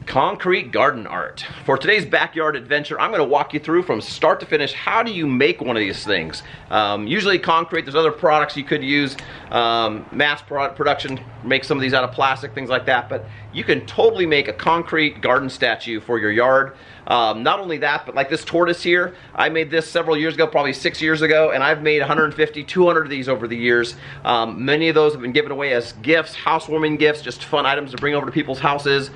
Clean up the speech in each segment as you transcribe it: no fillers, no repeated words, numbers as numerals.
Concrete garden art. For today's backyard adventure, I'm going to walk you through from start to finish how do you make one of these things. Usually concrete, there's other products you could use, mass production, make some of these out of plastic, things like that, but you can totally make a concrete garden statue for your yard. Not only that, but like this tortoise here, I made this several years ago, probably 6 years ago, and I've made 150, 200 of these over the years. Many of those have been given away as gifts, housewarming gifts, just fun items to bring over to people's houses,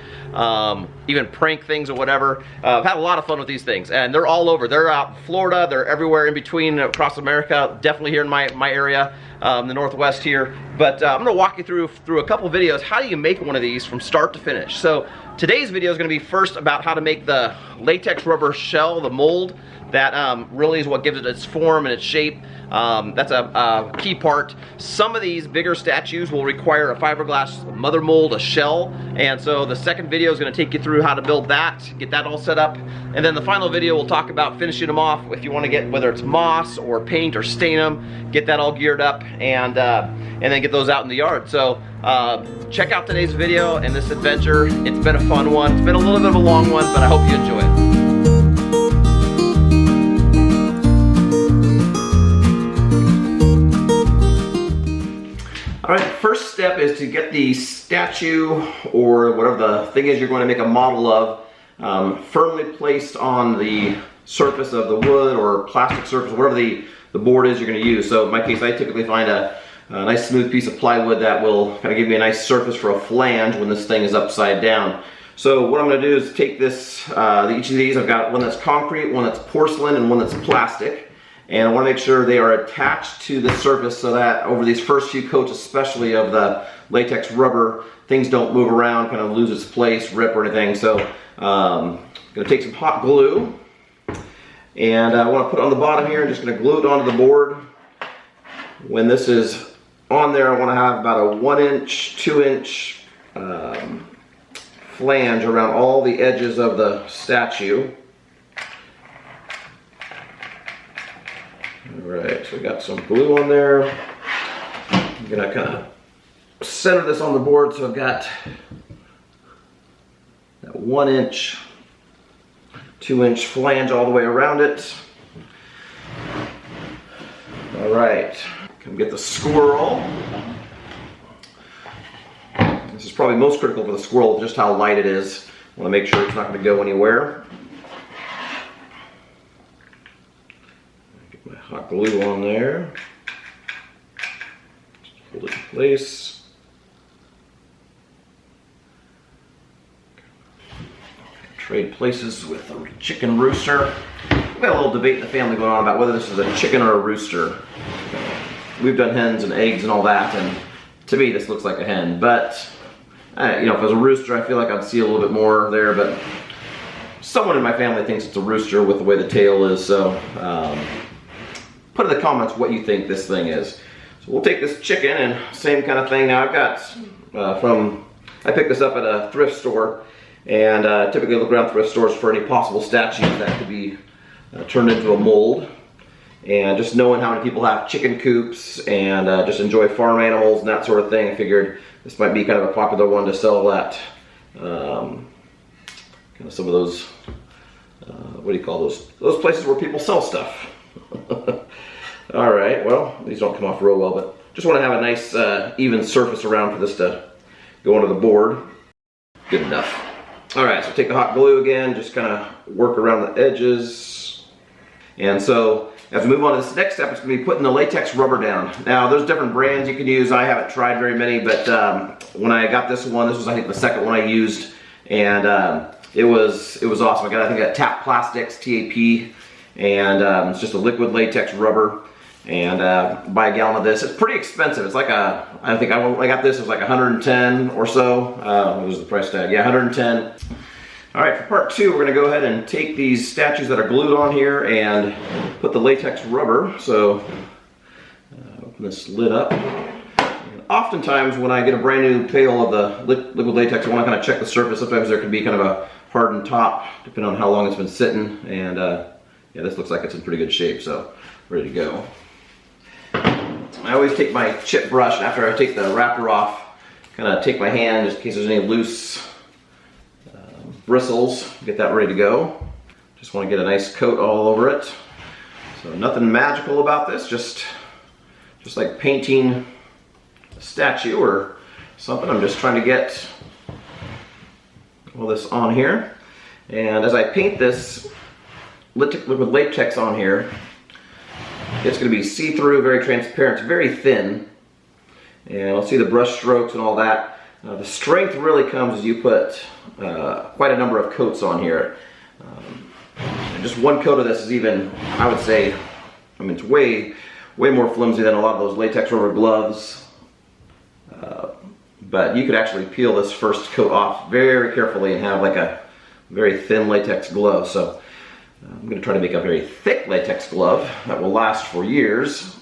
even prank things or whatever. I've had a lot of fun with these things, and they're all over. They're out in Florida, they're everywhere in between across America, definitely here in my area, the Northwest here. But I'm gonna walk you through a couple videos. How do you make one of these from start to finish? So today's video is going to be first about how to make the latex rubber shell, the mold. That really is what gives it its form and its shape. That's a key part. Some of these bigger statues will require a fiberglass mother mold, a shell, and so the second video is going to take you through how to build that, get that all set up, and then the final video will talk about finishing them off. If you want to get, whether it's moss or paint or stain them, get that all geared up, and then get those out in the yard. So check out today's video and this adventure. It's been a fun one. It's been a little bit of a long one, but I hope you enjoy it. All right, the first step is to get the statue or whatever the thing is you're going to make a model of firmly placed on the surface of the wood or plastic surface, whatever the board is you're going to use. So in my case, I typically find a nice smooth piece of plywood that will kind of give me a nice surface for a flange when this thing is upside down. So what I'm going to do is take this, each of these, I've got one that's concrete, one that's porcelain, and one that's plastic. And I want to make sure they are attached to the surface so that over these first few coats, especially of the latex rubber, things don't move around, kind of lose its place, rip or anything. So I'm going to take some hot glue, and I want to put it on the bottom here. I'm just going to glue it onto the board. When this is on there, I want to have about a 1 inch, 2 inch flange around all the edges of the statue. Alright, so we got some glue on there. I'm gonna kind of center this on the board so I've got that 1 inch, 2 inch flange all the way around it. Alright, come get the squirrel. This is probably most critical for the squirrel, just how light it is. I want to make sure it's not going to go anywhere. Get my hot glue on there. Just hold it in place. Trade places with the chicken rooster. We've got a little debate in the family going on about whether this is a chicken or a rooster. We've done hens and eggs and all that, and to me this looks like a hen, but you know, if it was a rooster, I feel like I'd see a little bit more there, but someone in my family thinks it's a rooster with the way the tail is, so put in the comments what you think this thing is. So we'll take this chicken and same kind of thing. Now I've got I picked this up at a thrift store, and typically look around thrift stores for any possible statues that could be turned into a mold. And just knowing how many people have chicken coops and just enjoy farm animals and that sort of thing, I figured this might be kind of a popular one to sell at kind of some of those, what do you call those places where people sell stuff. Alright, well, these don't come off real well, but just want to have a nice even surface around for this to go onto the board. Good enough. Alright, so take the hot glue again, just kind of work around the edges. And so as we move on to this next step, it's going to be putting the latex rubber down. Now, there's different brands you can use. I haven't tried very many, but when I got this one, this was I think the second one I used, and it was awesome. I got Tap Plastics, TAP, and it's just a liquid latex rubber. And buy a gallon of this. It's pretty expensive. It's like I think I got this. It was like 110 or so. What was the price tag? Yeah, 110. All right, for part two, we're going to go ahead and take these statues that are glued on here and put the latex rubber. So open this lid up. And oftentimes when I get a brand new pail of the liquid latex, I want to kind of check the surface. Sometimes there can be kind of a hardened top, depending on how long it's been sitting. And yeah, this looks like it's in pretty good shape, so ready to go. I always take my chip brush, and after I take the wrapper off, kind of take my hand just in case there's any loose bristles, get that ready to go. Just want to get a nice coat all over it. So nothing magical about this, just like painting a statue or something. I'm just trying to get all this on here. And as I paint this liquid latex on here, it's going to be see-through, very transparent, it's very thin. And I'll see the brush strokes and all that. The strength really comes as you put quite a number of coats on here. And just one coat of this is even, I would say, I mean, it's way more flimsy than a lot of those latex rubber gloves. But you could actually peel this first coat off very carefully and have like a very thin latex glove. So I'm going to try to make a very thick latex glove that will last for years.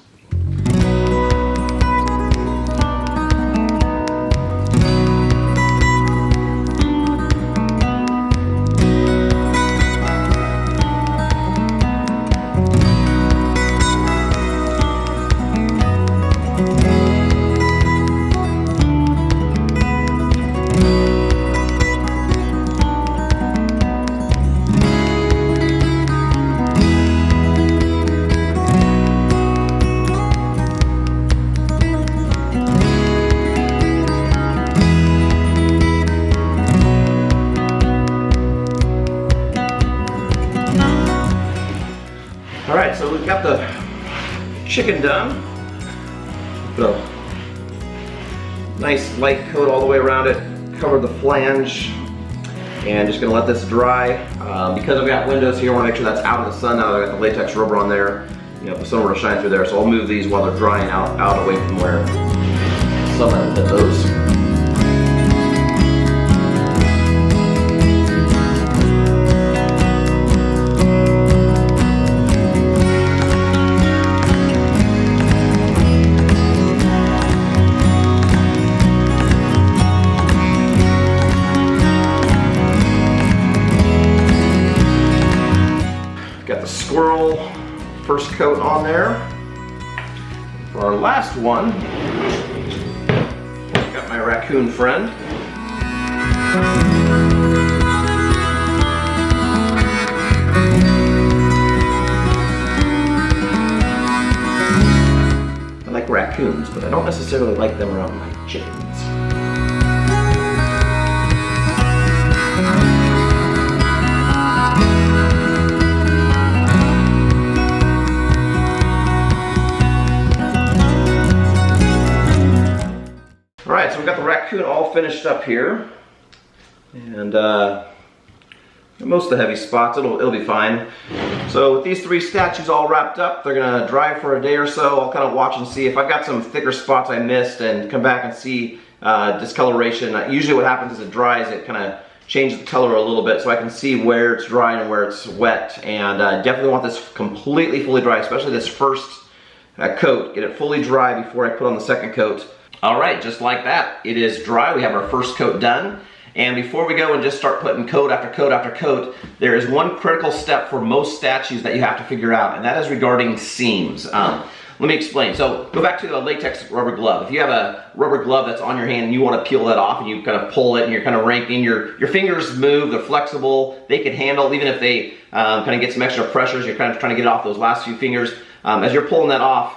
Alright, so we've got the chicken done. Put a nice light coat all the way around it, cover the flange, and just gonna let this dry. Because I've got windows here, I wanna make sure that's out of the sun now that I've got the latex rubber on there. You know, if the sun were to shine through there, so I'll move these while they're drying out away from where sunlight will hit those. Got the squirrel first coat on there. For our last one, got my raccoon friend. I like raccoons, but I don't necessarily like them around my chickens. Alright, so we've got the raccoon all finished up here, and most of the heavy spots, it'll be fine. So with these three statues all wrapped up, they're going to dry for a day or so. I'll kind of watch and see if I've got some thicker spots I missed and come back and see discoloration. Usually what happens is it dries, it kind of changes the color a little bit so I can see where it's dry and where it's wet. And definitely want this completely fully dry, especially this first coat. Get it fully dry before I put on the second coat. Alright, just like that, it is dry. We have our first coat done. And before we go and just start putting coat after coat after coat, there is one critical step for most statues that you have to figure out, and that is regarding seams. Let me explain. So go back to the latex rubber glove. If you have a rubber glove that's on your hand and you want to peel that off and you kind of pull it and you're kind of ranking, your fingers move, they're flexible, they can handle, even if they kind of get some extra pressures, you're kind of trying to get it off those last few fingers. As you're pulling that off,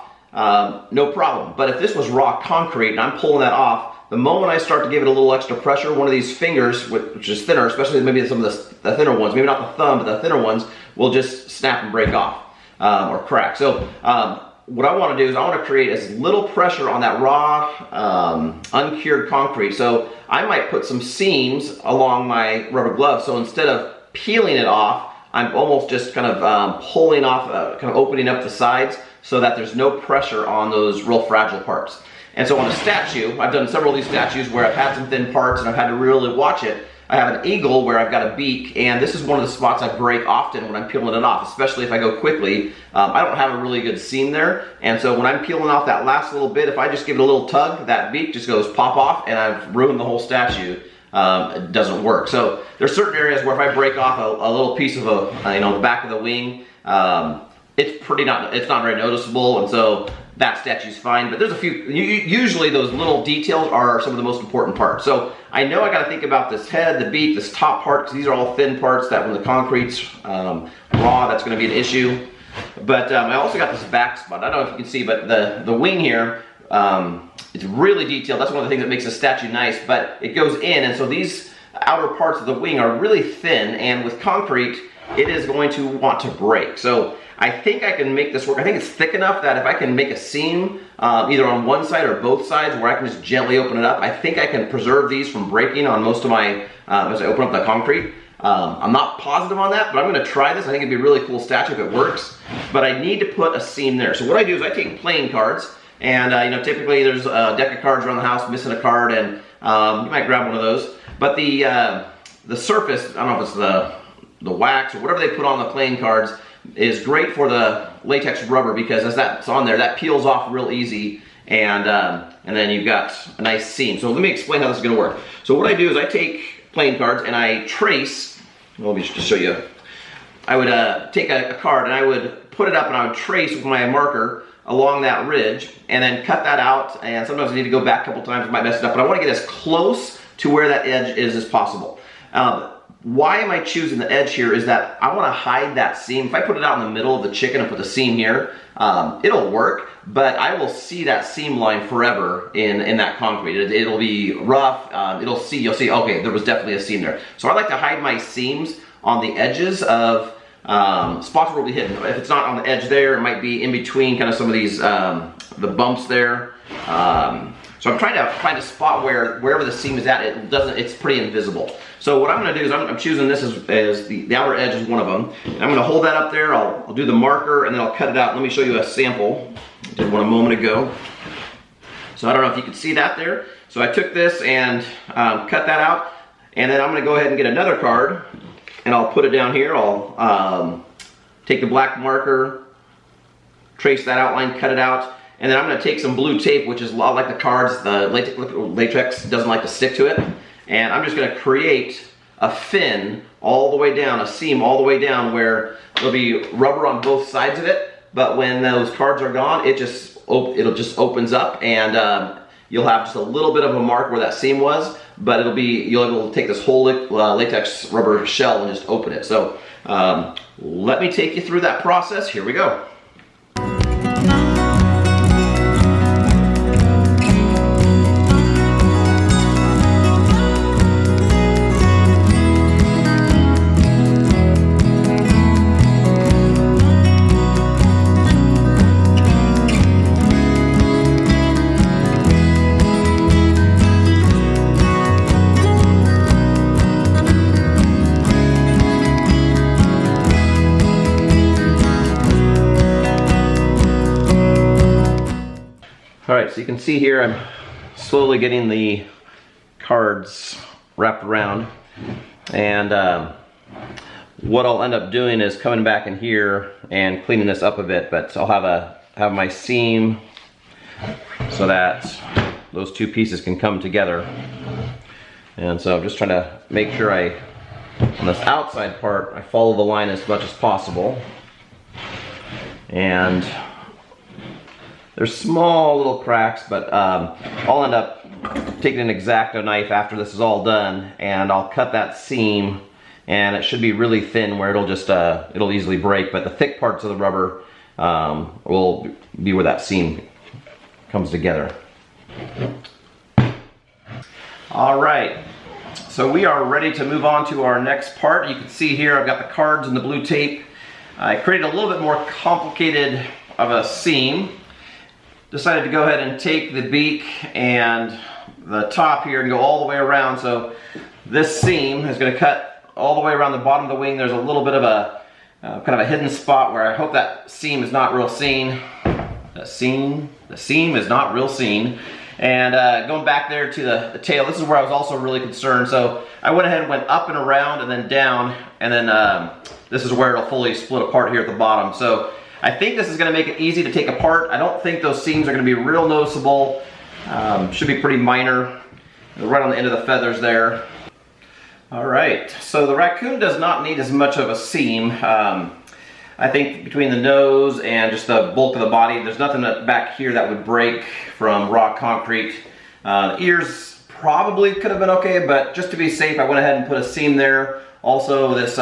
no problem. But if this was raw concrete and I'm pulling that off, the moment I start to give it a little extra pressure, one of these fingers, which is thinner, especially maybe some of the thinner ones, maybe not the thumb, but the thinner ones, will just snap and break off or crack. So what I want to do is I want to create as little pressure on that raw, uncured concrete. So I might put some seams along my rubber glove. So instead of peeling it off, I'm almost just kind of pulling off, kind of opening up the sides so that there's no pressure on those real fragile parts. And so on a statue, I've done several of these statues where I've had some thin parts and I've had to really watch it. I have an eagle where I've got a beak, and this is one of the spots I break often when I'm peeling it off, especially if I go quickly. I don't have a really good seam there, and so when I'm peeling off that last little bit, if I just give it a little tug, that beak just goes pop off and I've ruined the whole statue. It doesn't work. So there's certain areas where if I break off a little piece of the back of the wing, it's not very noticeable, and so that statue's fine. But there's a few, usually those little details are some of the most important parts. So I know I got to think about this head, the beak, this top part, because these are all thin parts that when the concrete's raw, that's going to be an issue. But I also got this back spot. I don't know if you can see, but the wing here, it's really detailed. That's one of the things that makes the statue nice, but it goes in, and so these outer parts of the wing are really thin, and with concrete, it is going to want to break. So I think I can make this work. I think it's thick enough that if I can make a seam either on one side or both sides where I can just gently open it up, I think I can preserve these from breaking on most of my, as I open up the concrete. I'm not positive on that, but I'm gonna try this. I think it'd be a really cool statue if it works, but I need to put a seam there. So what I do is I take playing cards, and you know, typically there's a deck of cards around the house missing a card, and you might grab one of those. But the surface, I don't know if it's the wax or whatever they put on the playing cards, is great for the latex rubber, because as that's on there, that peels off real easy, and then you've got a nice seam. So let me explain how this is gonna work. So what I do is I take playing cards and I trace, well, let me just show you. I would take a card and I would put it up and I would trace with my marker along that ridge and then cut that out, and sometimes I need to go back a couple times, I might mess it up, but I want to get as close to where that edge is as possible. Why am I choosing the edge here is that I want to hide that seam. If I put it out in the middle of the chicken and put the seam here, it'll work, but I will see that seam line forever in that concrete. It'll be rough, you'll see, okay, there was definitely a seam there. So I like to hide my seams on the edges of spots where it'll be hidden. If it's not on the edge there, it might be in between kind of some of these, the bumps there. So I'm trying to find a spot where wherever the seam is at, it's pretty invisible. So what I'm gonna do is I'm choosing this as the outer edge is one of them. And I'm gonna hold that up there, I'll do the marker, and then I'll cut it out. Let me show you a sample. I did one a moment ago. So I don't know if you can see that there. So I took this and cut that out, and then I'm gonna go ahead and get another card, and I'll put it down here. I'll take the black marker, trace that outline, cut it out, and then I'm gonna take some blue tape, which is a lot like the cards, the latex doesn't like to stick to it. And I'm just gonna create a fin all the way down, a seam all the way down where there'll be rubber on both sides of it, but when those cards are gone, it'll just opens up, and you'll have just a little bit of a mark where that seam was, but you'll be able to take this whole latex rubber shell and just open it. So let me take you through that process. Here we go. All right, so you can see here I'm slowly getting the cards wrapped around, and what I'll end up doing is coming back in here and cleaning this up a bit, but I'll have my seam so that those two pieces can come together. And so I'm just trying to make sure on this outside part, I follow the line as much as possible. And there's small little cracks, but I'll end up taking an X-Acto knife after this is all done, and I'll cut that seam, and it should be really thin where it'll just it'll easily break, but the thick parts of the rubber will be where that seam comes together. All right, so we are ready to move on to our next part. You can see here I've got the cards and the blue tape. I created a little bit more complicated of a seam. Decided to go ahead and take the beak and the top here and go all the way around. So this seam is going to cut all the way around the bottom of the wing. There's a little bit of a kind of a hidden spot where I hope that seam is not real seen. The seam is not real seen. And going back there to the tail, this is where I was also really concerned. So I went ahead and went up and around and then down, and then this is where it'll fully split apart here at the bottom. So I think this is going to make it easy to take apart. I don't think those seams are going to be real noticeable. Should be pretty minor. Right on the end of the feathers there. All right, so the raccoon does not need as much of a seam. I think between the nose and just the bulk of the body, there's nothing back here that would break from raw concrete. Ears probably could have been okay, but just to be safe, I went ahead and put a seam there. Also, this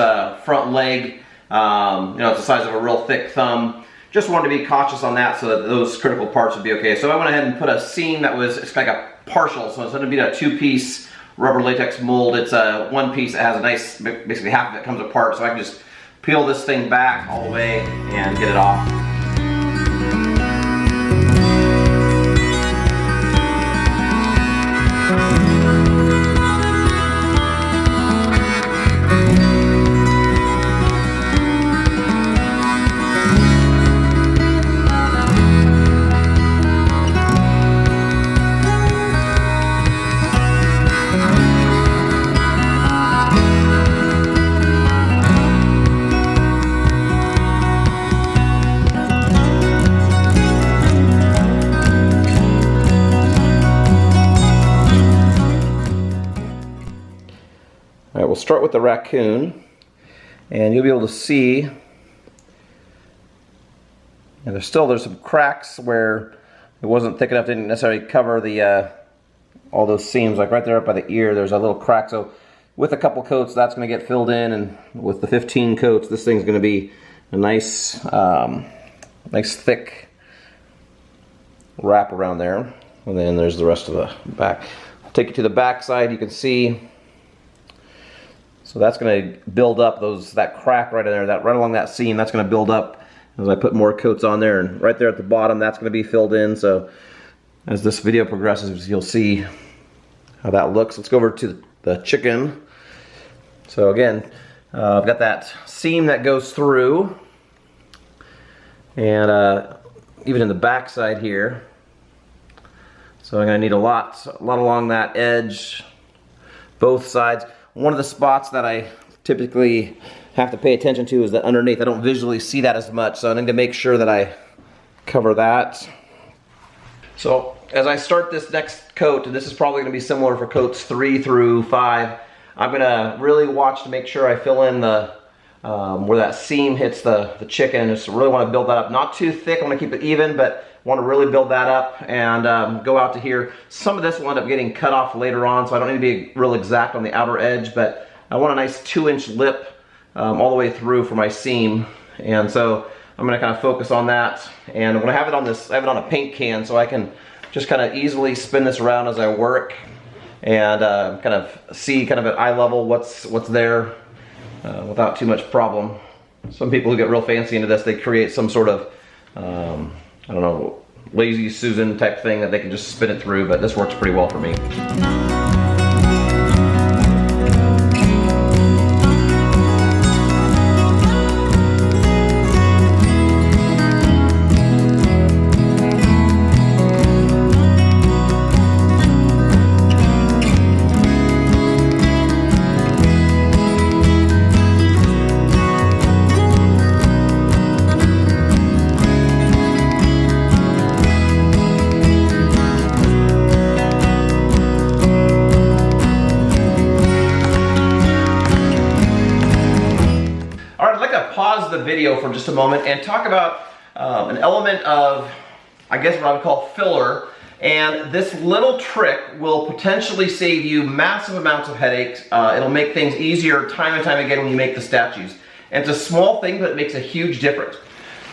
front leg, you know, it's the size of a real thick thumb. Just wanted to be cautious on that so that those critical parts would be okay. So I went ahead and put a seam that was, it's like a partial, so it's going to be a 2-piece rubber latex mold. It's a 1 piece that has a nice, basically half of it comes apart, so I can just peel this thing back all the way and get it off. All right, we'll start with the raccoon, and you'll be able to see, and there's some cracks where it wasn't thick enough, didn't necessarily cover the all those seams. Like right there up by the ear, there's a little crack. So with a couple coats, that's going to get filled in, and with the 15 coats, this thing's going to be a nice, nice thick wrap around there. And then there's the rest of the back. I'll take you to the back side. You can see. So that's going to build up that crack right in there, right along that seam. That's going to build up as I put more coats on there, and right there at the bottom, that's going to be filled in. So as this video progresses, you'll see how that looks. Let's go over to the chicken. So again, I've got that seam that goes through, and even in the back side here. So I'm going to need a lot along that edge, both sides. One of the spots that I typically have to pay attention to is that underneath. I don't visually see that as much, so I need to make sure that I cover that. So as I start this next coat, and this is probably going to be similar for coats 3 through 5, I'm going to really watch to make sure I fill in the where that seam hits the chicken. Just really want to build that up. Not too thick, I want to keep it even, but want to really build that up and go out to here. Some of this will end up getting cut off later on, so I don't need to be real exact on the outer edge, but I want a nice 2-inch lip all the way through for my seam. And so I'm going to kind of focus on that. And when I have it on this, I have it on a paint can, so I can just kind of easily spin this around as I work and kind of see kind of at eye level what's there without too much problem. Some people who get real fancy into this, they create some sort of I don't know, lazy Susan type thing that they can just spin it through, but this works pretty well for me. Pause the video for just a moment and talk about an element of, I guess what I would call filler. And this little trick will potentially save you massive amounts of headaches. It'll make things easier time and time again when you make the statues. And it's a small thing, but it makes a huge difference.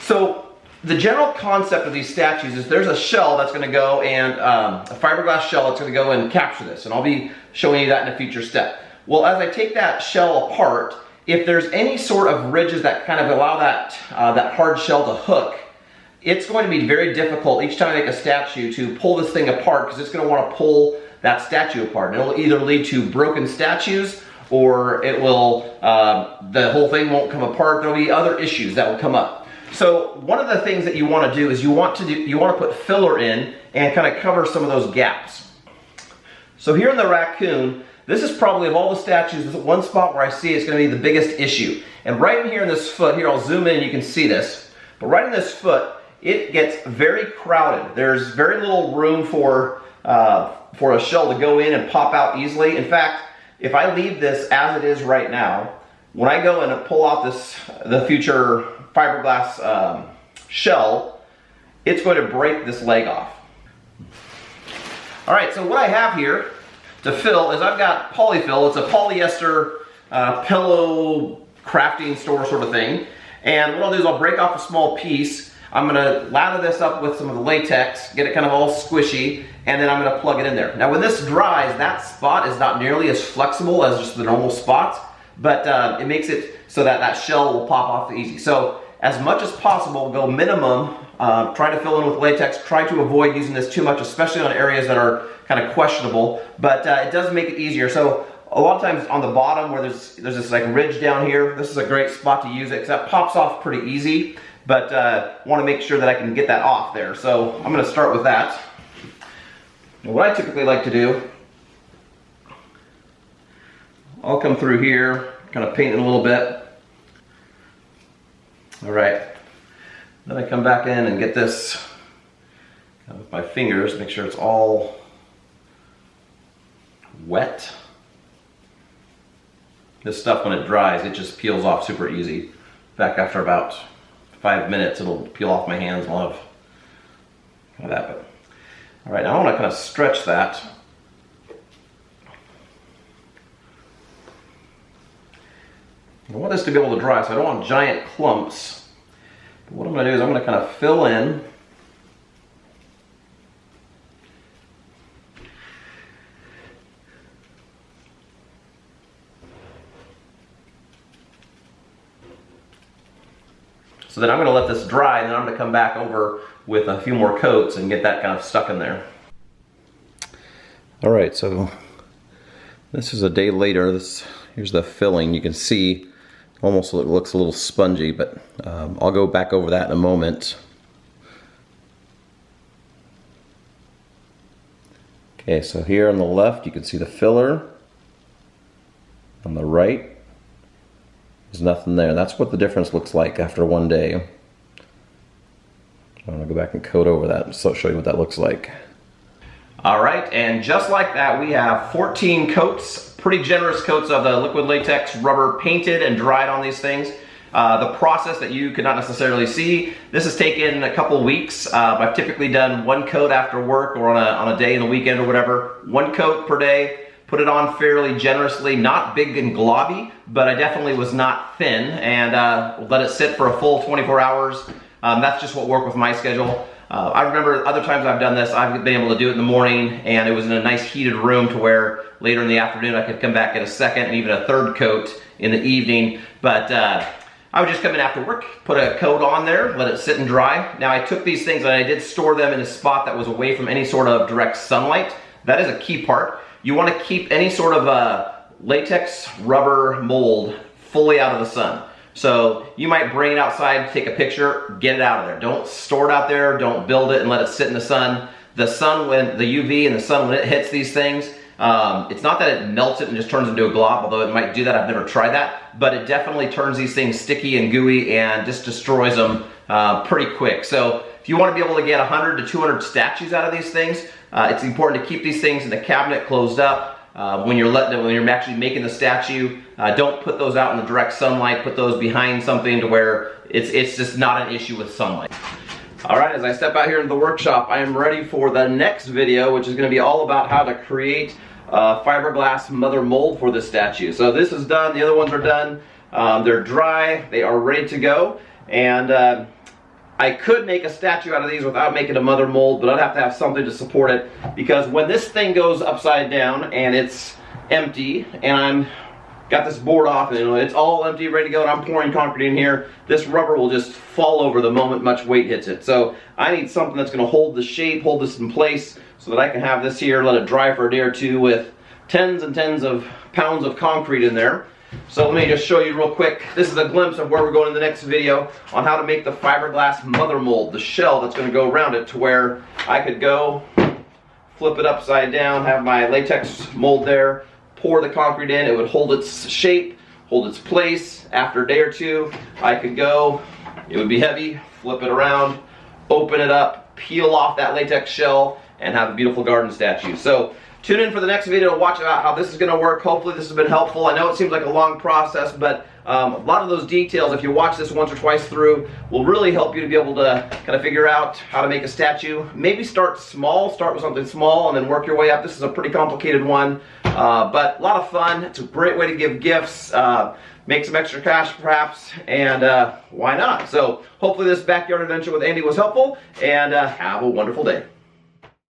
So the general concept of these statues is there's a shell that's going to go and a fiberglass shell that's going to go and capture this. And I'll be showing you that in a future step. Well, as I take that shell apart, if there's any sort of ridges that kind of allow that, that hard shell to hook, it's going to be very difficult each time I make a statue to pull this thing apart, because it's going to want to pull that statue apart. And it'll either lead to broken statues, or it will, the whole thing won't come apart. There'll be other issues that will come up. So one of the things that you want to do is you want to put filler in and kind of cover some of those gaps. So here in the raccoon, this is probably, of all the statues, this is one spot where I see it's going to be the biggest issue. And right in here in this foot, here I'll zoom in, you can see this, but right in this foot, it gets very crowded. There's very little room for a shell to go in and pop out easily. In fact, if I leave this as it is right now, when I go and pull out the future fiberglass shell, it's going to break this leg off. All right, so what I have here to fill is I've got polyfill. It's a polyester pillow crafting store sort of thing. And what I'll do is I'll break off a small piece. I'm gonna lather this up with some of the latex, get it kind of all squishy, and then I'm gonna plug it in there. Now when this dries, that spot is not nearly as flexible as just the normal spots, but it makes it so that that shell will pop off easy. So as much as possible, go minimum, try to fill in with latex, try to avoid using this too much, especially on areas that are kind of questionable, but it does make it easier. So a lot of times on the bottom where there's this like ridge down here, this is a great spot to use it because that pops off pretty easy, but want to make sure that I can get that off there. So I'm going to start with that. And what I typically like to do, I'll come through here, kind of paint it a little bit. All right, then I come back in and get this with my fingers, make sure it's all wet. This stuff, when it dries, it just peels off super easy. In fact, after about 5 minutes, it'll peel off my hands and I'll have kind of that. But, all right, now I want to kind of stretch that. I want this to be able to dry, so I don't want giant clumps. But what I'm going to do is I'm going to kind of fill in. So then I'm going to let this dry, and then I'm going to come back over with a few more coats and get that kind of stuck in there. All right, so this is a day later. Here's the filling. You can see almost it looks a little spongy, but I'll go back over that in a moment. Okay, so here on the left you can see the filler. On the right, there's nothing there. That's what the difference looks like after one day. I'm going to go back and coat over that and show you what that looks like. All right, and just like that, we have 14 coats, pretty generous coats of the liquid latex rubber painted and dried on these things. The process that you could not necessarily see, this has taken a couple weeks. I've typically done one coat after work or on a day in the weekend or whatever. One coat per day. Put it on fairly generously, not big and globby, but I definitely was not thin, and let it sit for a full 24 hours. That's just what worked with my schedule. I remember other times I've done this, I've been able to do it in the morning, and it was in a nice heated room to where later in the afternoon I could come back, get a second and even a third coat in the evening. But I would just come in after work, put a coat on there, let it sit and dry. Now I took these things and I did store them in a spot that was away from any sort of direct sunlight. That is a key part. You want to keep any sort of latex rubber mold fully out of the sun. So you might bring it outside, take a picture, get it out of there. Don't store it out there, don't build it and let it sit in the sun. The sun, when the UV and the sun, when it hits these things, it's not that it melts it and just turns into a glob, although it might do that. I've never tried that, but it definitely turns these things sticky and gooey and just destroys them pretty quick. So if you want to be able to get 100 to 200 statues out of these things, it's important to keep these things in the cabinet closed up. When you're actually making the statue, don't put those out in the direct sunlight. Put those behind something to where it's just not an issue with sunlight. All right, as I step out here into the workshop, I am ready for the next video, which is going to be all about how to create fiberglass mother mold for this statue. So this is done. The other ones are done. They're dry. They are ready to go. And I could make a statue out of these without making a mother mold, but I'd have to have something to support it, because when this thing goes upside down and it's empty and I'm got this board off and it's all empty, ready to go, and I'm pouring concrete in here, this rubber will just fall over the moment much weight hits it. So I need something that's going to hold the shape, hold this in place, so that I can have this here, let it dry for a day or two with tens and tens of pounds of concrete in there. So let me just show you real quick. This is a glimpse of where we're going in the next video on how to make the fiberglass mother mold, the shell that's going to go around it, to where I could go, flip it upside down, have my latex mold there, pour the concrete in, it would hold its shape, hold its place. After a day or two, I could go, it would be heavy, flip it around, open it up, peel off that latex shell, and have a beautiful garden statue. So Tune in for the next video to watch about how this is going to work. Hopefully this has been helpful. I know it seems like a long process, but a lot of those details, if you watch this once or twice through, will really help you to be able to kind of figure out how to make a statue. Maybe start small, start with something small, and then work your way up. This is a pretty complicated one, but a lot of fun. It's a great way to give gifts, make some extra cash perhaps, and why not? So hopefully this backyard adventure with Andy was helpful, and have a wonderful day.